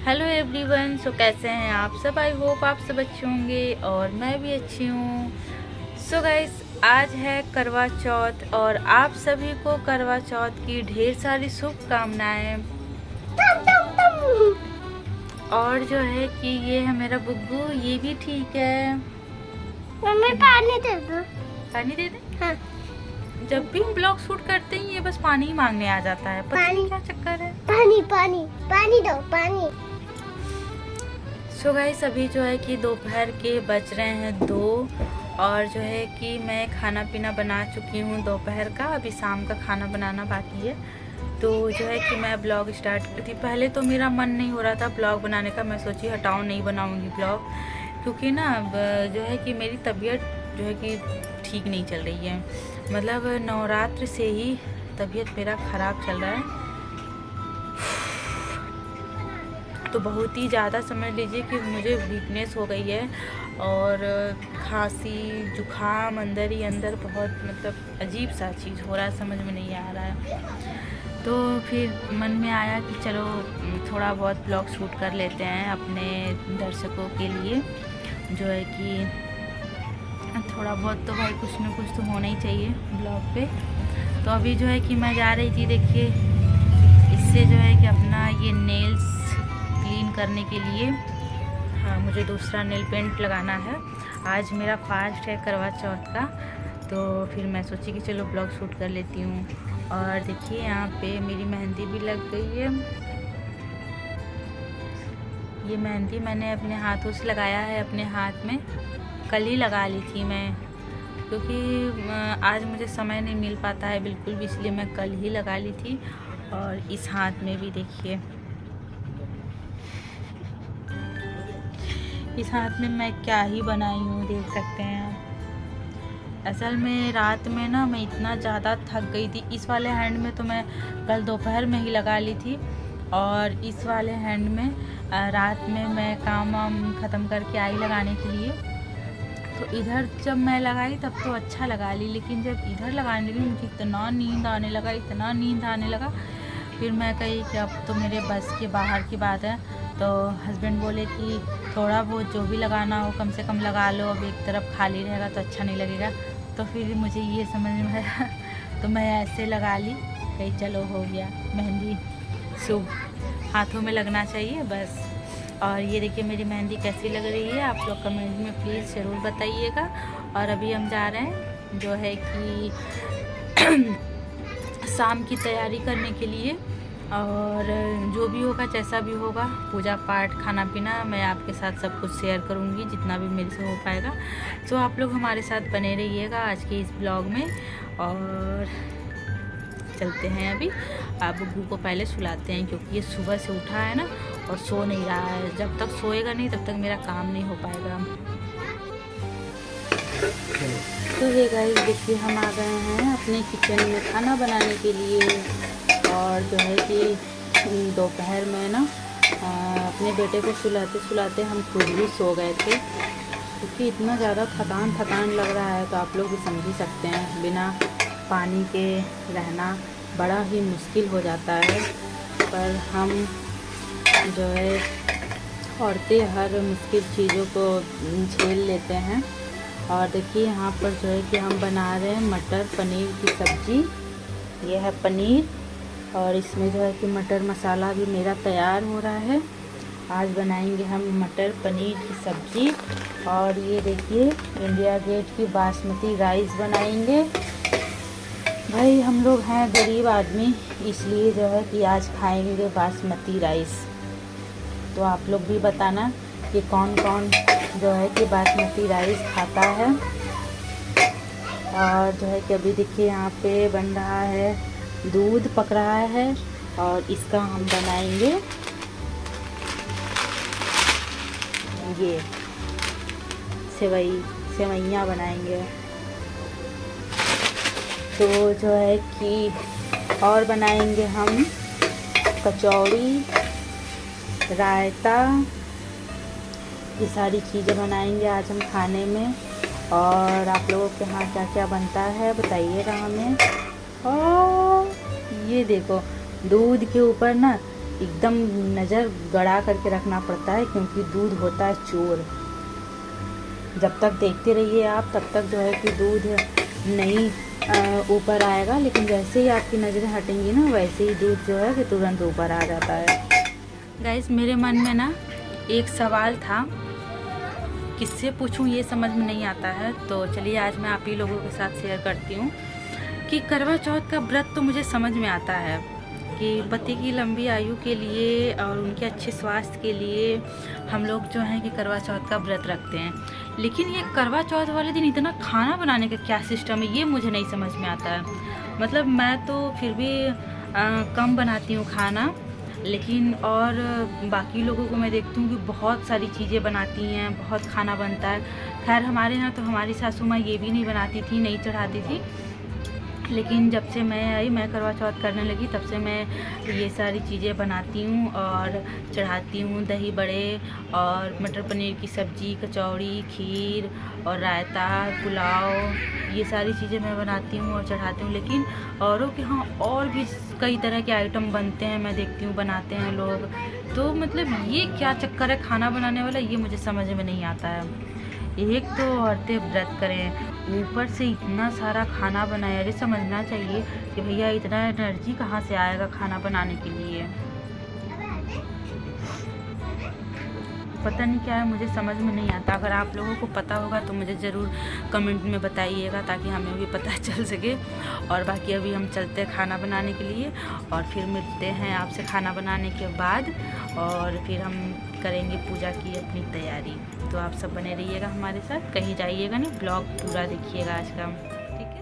Hello everyone. सो कैसे हैं आप सब? आई होप आप सब अच्छे होंगे और मैं भी अच्छी हूँ। सो गाइस, आज है करवा चौथ और आप सभी को करवा चौथ की ढेर सारी शुभकामनाएं। और जो है कि ये है मेरा बुग्गू, ये भी ठीक है। मम्मी पानी दे दो। पानी दे दे? हाँ। जब भी हम ब्लॉग शूट करते हैं ये बस पानी ही मांगने आ जाता है, पता नहीं क्या चक्कर है। पानी पानी पानी दो पानी। सो गाइस, अभी जो है कि दोपहर के बज रहे हैं 2 और जो है कि मैं खाना पीना बना चुकी हूँ दोपहर का। अभी शाम का खाना बनाना बाकी है। तो जो है कि मैं ब्लॉग स्टार्ट की थी। पहले तो मेरा मन नहीं हो रहा था ब्लॉग बनाने का। मैं सोची हटाओ, नहीं बनाऊँगी ब्लॉग, क्योंकि ना जो है कि मेरी तबीयत जो है कि ठीक नहीं चल रही है। मतलब नवरात्र से ही तबीयत मेरा ख़राब चल रहा है। तो बहुत ही ज़्यादा समझ लीजिए कि मुझे वीकनेस हो गई है और खांसी जुखाम अंदर ही अंदर बहुत मतलब अजीब सा चीज़ हो रहा है, समझ में नहीं आ रहा है। तो फिर मन में आया कि चलो थोड़ा बहुत ब्लॉग शूट कर लेते हैं अपने दर्शकों के लिए। जो है कि थोड़ा बहुत तो भाई कुछ ना कुछ तो होना ही चाहिए ब्लॉग पे। तो अभी जो है कि मैं जा रही थी, देखिए इससे जो है कि अपना ये नेल्स क्लीन करने के लिए। हाँ, मुझे दूसरा नेल पेंट लगाना है। आज मेरा फास्ट है करवा चौथ का, तो फिर मैं सोची कि चलो ब्लॉग शूट कर लेती हूँ। और देखिए यहाँ पे मेरी मेहंदी भी लग गई है। ये मेहंदी मैंने अपने हाथों से लगाया है, अपने हाथ में कल ही लगा ली थी मैं, क्योंकि आज मुझे समय नहीं मिल पाता है बिल्कुल भी, इसलिए मैं कल ही लगा ली थी। और इस हाथ में भी देखिए, इस हाथ में मैं क्या ही बनाई हूँ, देख सकते हैं आप। असल में रात में ना मैं इतना ज़्यादा थक गई थी। इस वाले हैंड में तो मैं कल दोपहर में ही लगा ली थी, और इस वाले हैंड में रात में मैं काम वाम ख़त्म करके आई लगाने के लिए। तो इधर जब मैं लगाई तब तो अच्छा लगा ली, लेकिन जब इधर लगाने लगी मुझे इतना नींद आने लगा, इतना नींद आने लगा। फिर मैं कही कि अब तो मेरे बस के बाहर की बात है। तो हस्बैंड बोले कि थोड़ा बहुत जो भी लगाना हो कम से कम लगा लो, अब एक तरफ खाली रहेगा तो अच्छा नहीं लगेगा। तो फिर मुझे ये समझ में आया तो मैं ऐसे लगा ली, कही चलो हो गया, मेहंदी शुभ हाथों में लगना चाहिए बस। और ये देखिए मेरी मेहंदी कैसी लग रही है, आप लोग कमेंट में प्लीज़ ज़रूर बताइएगा। और अभी हम जा रहे हैं जो है कि शाम की तैयारी करने के लिए। और जो भी होगा जैसा भी होगा, पूजा पाठ खाना पीना, मैं आपके साथ सब कुछ शेयर करूँगी जितना भी मेरे से हो पाएगा। तो आप लोग हमारे साथ बने रहिएगा आज के इस ब्लॉग में। और चलते हैं अभी, आप बुग्गू को पहले सुलाते हैं, क्योंकि ये सुबह से उठा है ना और सो नहीं रहा है। जब तक सोएगा नहीं तब तक मेरा काम नहीं हो पाएगा। तो ये गाइस देखिए, हम आ गए हैं अपने किचन में खाना बनाने के लिए। और जो है कि दोपहर में ना अपने बेटे को सुलाते सुलाते हम खुद भी सो गए थे, क्योंकि इतना ज़्यादा थकान लग रहा है। तो आप लोग भी समझ ही सकते हैं, बिना पानी के रहना बड़ा ही मुश्किल हो जाता है। पर हम जो है औरतें हर मुश्किल चीज़ों को झेल लेते हैं। और देखिए यहाँ पर जो है कि हम बना रहे हैं मटर पनीर की सब्ज़ी। ये है पनीर, और इसमें जो है कि मटर मसाला भी मेरा तैयार हो रहा है। आज बनाएंगे हम मटर पनीर की सब्ज़ी। और ये देखिए इंडिया गेट की बासमती राइस बनाएंगे। भाई हम लोग हैं गरीब आदमी, इसलिए जो है कि आज खाएंगे बासमती राइस। तो आप लोग भी बताना कि कौन कौन जो है कि बासमती राइस खाता है। और जो है कि अभी देखिए यहाँ पे बन रहा है, दूध पक रहा है, और इसका हम बनाएंगे ये सेवैयाँ बनाएंगे। तो जो है कि और बनाएंगे हम कचौड़ी, रायता, ये सारी चीज़ें बनाएंगे आज हम खाने में। और आप लोगों के यहाँ क्या क्या बनता है बताइएगा हमें। और ये देखो दूध के ऊपर ना एकदम नज़र गड़ा करके रखना पड़ता है, क्योंकि दूध होता है चोर। जब तक देखते रहिए आप तब तक जो है कि दूध नहीं ऊपर आएगा, लेकिन जैसे ही आपकी नज़रें हटेंगी ना वैसे ही दूध जो है कि तुरंत ऊपर आ जाता है। गाइस, मेरे मन में ना एक सवाल था, किससे पूछूं ये समझ में नहीं आता है, तो चलिए आज मैं आप ही लोगों के साथ शेयर करती हूँ कि करवा चौथ का व्रत तो मुझे समझ में आता है कि पति की लंबी आयु के लिए और उनके अच्छे स्वास्थ्य के लिए हम लोग जो हैं कि करवा चौथ का व्रत रखते हैं। लेकिन ये करवा चौथ वाले दिन इतना खाना बनाने का क्या सिस्टम है, ये मुझे नहीं समझ में आता है। मतलब मैं तो फिर भी कम बनाती हूँ खाना, लेकिन और बाकी लोगों को मैं देखती हूँ कि बहुत सारी चीज़ें बनाती हैं, बहुत खाना बनता है। खैर हमारे यहाँ तो हमारी सासू माँ ये भी नहीं बनाती थी, नहीं चढ़ाती थी, लेकिन जब से मैं आई, मैं करवा चौथ करने लगी, तब से मैं ये सारी चीज़ें बनाती हूँ और चढ़ाती हूँ। दही बड़े और मटर पनीर की सब्ज़ी, कचौड़ी, खीर और रायता, पुलाव, ये सारी चीज़ें मैं बनाती हूँ और चढ़ाती हूँ। लेकिन औरों के यहाँ और भी कई तरह के आइटम बनते हैं, मैं देखती हूँ बनाते हैं लोग। तो मतलब ये क्या चक्कर है खाना बनाने वाला, ये मुझे समझ में नहीं आता है। एक तो औरतें व्रत करें, ऊपर से इतना सारा खाना बनाए। अरे समझना चाहिए कि भैया इतना एनर्जी कहाँ से आएगा खाना बनाने के लिए, पता नहीं क्या है, मुझे समझ में नहीं आता। अगर आप लोगों को पता होगा तो मुझे ज़रूर कमेंट में बताइएगा, ताकि हमें भी पता चल सके। और बाकी अभी हम चलते हैं खाना बनाने के लिए और फिर मिलते हैं आपसे खाना बनाने के बाद, और फिर हम करेंगे पूजा की अपनी तैयारी। तो आप सब बने रहिएगा हमारे साथ, कहीं जाइएगा नहीं, ब्लॉग पूरा देखिएगा आज का, ठीक है।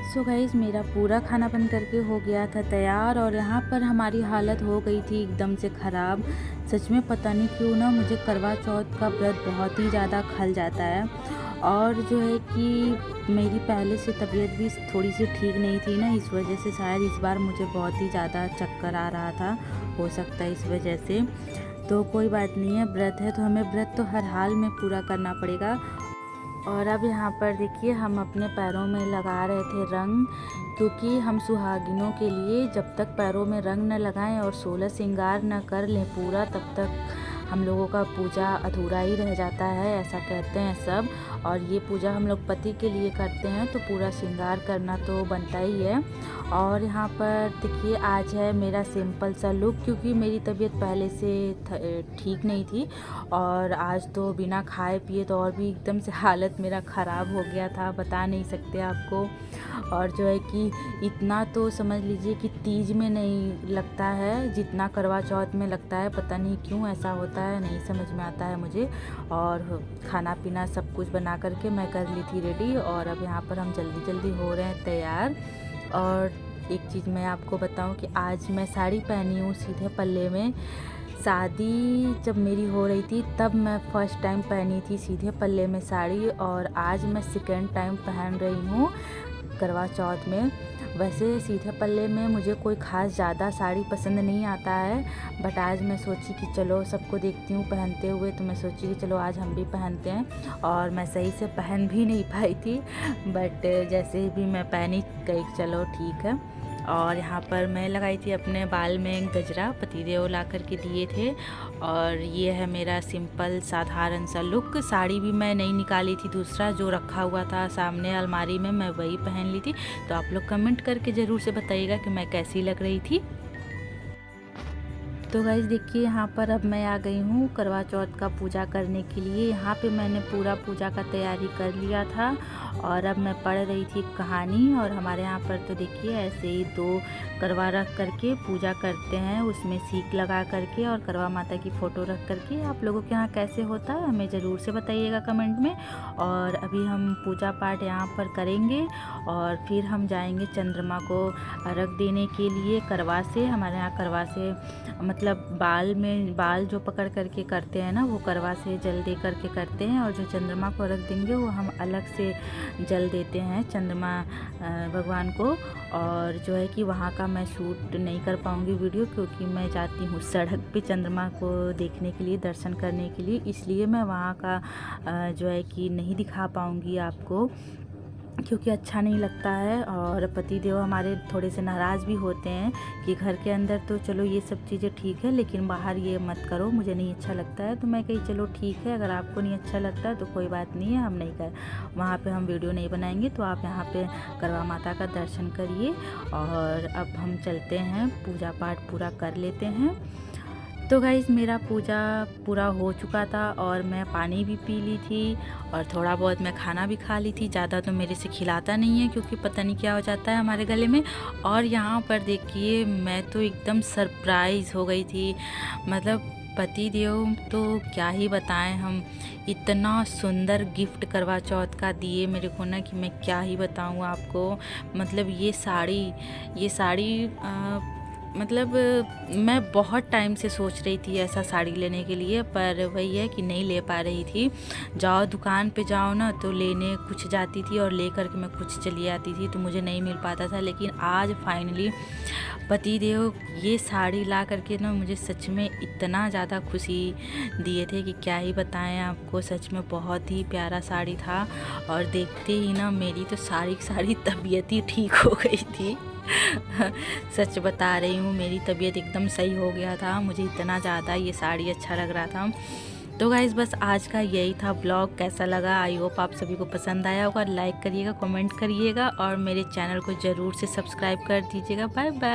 सो गाइस, मेरा पूरा खाना बन करके हो गया था तैयार, और यहाँ पर हमारी हालत हो गई थी एकदम से ख़राब। सच में पता नहीं क्यों ना मुझे करवा चौथ का व्रत बहुत ही ज़्यादा खल जाता है, और जो है कि मेरी पहले से तबीयत भी थोड़ी सी ठीक नहीं थी ना, इस वजह से शायद इस बार मुझे बहुत ही ज़्यादा चक्कर आ रहा था, हो सकता है इस वजह से। तो कोई बात नहीं है, व्रत है तो हमें व्रत तो हर हाल में पूरा करना पड़ेगा। और अब यहाँ पर देखिए हम अपने पैरों में लगा रहे थे रंग, क्योंकि हम सुहागिनों के लिए जब तक पैरों में रंग न लगाएं और 16 श्रृंगार न कर लें पूरा, तब तक हम लोगों का पूजा अधूरा ही रह जाता है, ऐसा कहते हैं सब। और ये पूजा हम लोग पति के लिए करते हैं तो पूरा श्रृंगार करना तो बनता ही है। और यहाँ पर देखिए आज है मेरा सिंपल सा लुक, क्योंकि मेरी तबीयत पहले से ठीक नहीं थी, और आज तो बिना खाए पिए तो और भी एकदम से हालत मेरा ख़राब हो गया था, बता नहीं सकते आपको। और जो है कि इतना तो समझ लीजिए कि तीज में नहीं लगता है जितना करवा चौथ में लगता है, पता नहीं क्यों ऐसा होता है, नहीं समझ में आता है मुझे। और खाना पीना सब कुछ बना करके मैं कर ली थी रेडी, और अब यहाँ पर हम जल्दी जल्दी हो रहे हैं तैयार। और एक चीज़ मैं आपको बताऊं कि आज मैं साड़ी पहनी हूँ सीधे पल्ले में। शादी जब मेरी हो रही थी तब मैं फ़र्स्ट टाइम पहनी थी सीधे पल्ले में साड़ी, और आज मैं सेकेंड टाइम पहन रही हूँ करवा चौथ में। वैसे सीधे पल्ले में मुझे कोई ख़ास ज़्यादा साड़ी पसंद नहीं आता है, बट आज मैं सोची कि चलो सबको देखती हूँ पहनते हुए, तो मैं सोची कि चलो आज हम भी पहनते हैं। और मैं सही से पहन भी नहीं पाई थी, बट जैसे भी मैं पहनी गई, चलो ठीक है। और यहाँ पर मैं लगाई थी अपने बाल में गजरा, पतिदेव ला कर के दिए थे। और ये है मेरा सिंपल साधारण सा लुक। साड़ी भी मैं नहीं निकाली थी, दूसरा जो रखा हुआ था सामने अलमारी में मैं वही पहन ली थी। तो आप लोग कमेंट करके ज़रूर से बताइएगा कि मैं कैसी लग रही थी। तो गाइस देखिए यहाँ पर अब मैं आ गई हूँ करवा चौथ का पूजा करने के लिए। यहाँ पे मैंने पूरा पूजा का तैयारी कर लिया था, और अब मैं पढ़ रही थी कहानी। और हमारे यहाँ पर तो देखिए ऐसे ही 2 करवा रख करके पूजा करते हैं, उसमें सीख लगा करके और करवा माता की फ़ोटो रख करके। आप लोगों के यहाँ कैसे होता है हमें ज़रूर से बताइएगा कमेंट में। और अभी हम पूजा पाठ यहाँ पर करेंगे, और फिर हम जाएंगे चंद्रमा को अर्घ देने के लिए करवा से। हमारे यहाँ करवा से मतलब मतलब बाल जो पकड़ करके करते हैं ना, वो करवा से जल दे करके करते हैं, और जो चंद्रमा को रख देंगे वो हम अलग से जल देते हैं चंद्रमा भगवान को। और जो है कि वहाँ का मैं शूट नहीं कर पाऊँगी वीडियो, क्योंकि मैं जाती हूँ सड़क पे चंद्रमा को देखने के लिए, दर्शन करने के लिए, इसलिए मैं वहाँ का जो है कि नहीं दिखा पाऊँगी आपको, क्योंकि अच्छा नहीं लगता है। और पति देव हमारे थोड़े से नाराज़ भी होते हैं कि घर के अंदर तो चलो ये सब चीज़ें ठीक है, लेकिन बाहर ये मत करो, मुझे नहीं अच्छा लगता है। तो मैं कही चलो ठीक है, अगर आपको नहीं अच्छा लगता है तो कोई बात नहीं है, हम नहीं कर वहाँ पे हम वीडियो नहीं बनाएंगे। तो आप यहाँ पे करवा माता का दर्शन करिए। और अब हम चलते हैं, पूजा पाठ पूरा कर लेते हैं। तो गाइज़ मेरा पूजा पूरा हो चुका था, और मैं पानी भी पी ली थी, और थोड़ा बहुत मैं खाना भी खा ली थी। ज़्यादा तो मेरे से खिलाता नहीं है, क्योंकि पता नहीं क्या हो जाता है हमारे गले में। और यहाँ पर देखिए मैं तो एकदम सरप्राइज़ हो गई थी, मतलब पति देव तो क्या ही बताएं हम, इतना सुंदर गिफ्ट करवा चौथ का दिए मेरे को ना कि मैं क्या ही बताऊँ आपको। मतलब ये साड़ी मतलब मैं बहुत टाइम से सोच रही थी ऐसा साड़ी लेने के लिए, पर वही है कि नहीं ले पा रही थी। जाओ दुकान पे जाओ ना तो लेने कुछ जाती थी और ले करके मैं कुछ चली आती थी, तो मुझे नहीं मिल पाता था। लेकिन आज फाइनली पति देव ये साड़ी ला करके ना मुझे सच में इतना ज़्यादा खुशी दिए थे कि क्या ही बताएं आपको। सच में बहुत ही प्यारा साड़ी था, और देखते ही ना मेरी तो सारी तबीयत ही ठीक हो गई थी। सच बता रही हूँ, मेरी तबीयत एकदम सही हो गया था, मुझे इतना ज़्यादा ये साड़ी अच्छा लग रहा था। तो गाइज़ बस आज का यही था ब्लॉग। कैसा लगा, आई होप आप सभी को पसंद आया होगा। लाइक करिएगा, कमेंट करिएगा, और मेरे चैनल को ज़रूर से सब्सक्राइब कर दीजिएगा। Bye bye.